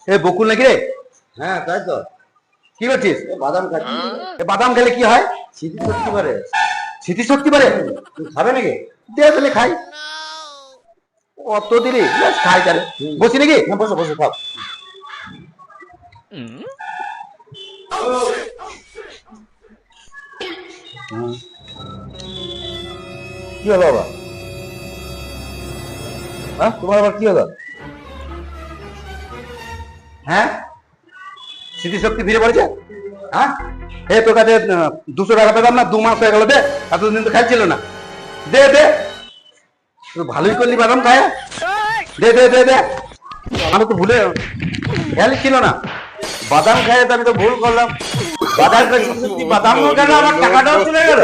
এ বকুল নাকি রে? হ্যাঁ তাই তো। কি করছিস? বাদাম খাচ্ছি। বাদাম খেলে কি হয়? স্মৃতি শক্তি বাড়ে। স্মৃতিশক্তি বাড়ে? তুই খাবে নাকি? দে তাহলে খাই। অত দিলি বেশ খাই তাহলে। বসি নাকি? না বসো বসো খাও। কি হলো বাবা? হ্যাঁ তোমার আবার কি হলো? হ্যাঁ স্মৃতিশক্তি ফিরে পড়েছে। হ্যাঁ এ তোর কাছে 200 টাকা পেলাম না, 2 মাস হয়ে গেল। দে, এতদিন তো খাইছিল না। দে দে, তুই ভালোই করলি বাদাম খায়। দে দে দে দে, আমি তো ভুলে খেয়ালই ছিল না। বাদাম খায় তো আমি তো ভুল করলাম। বাদাম বাদামও গেল, আমার টাকাটাও চলে গেল।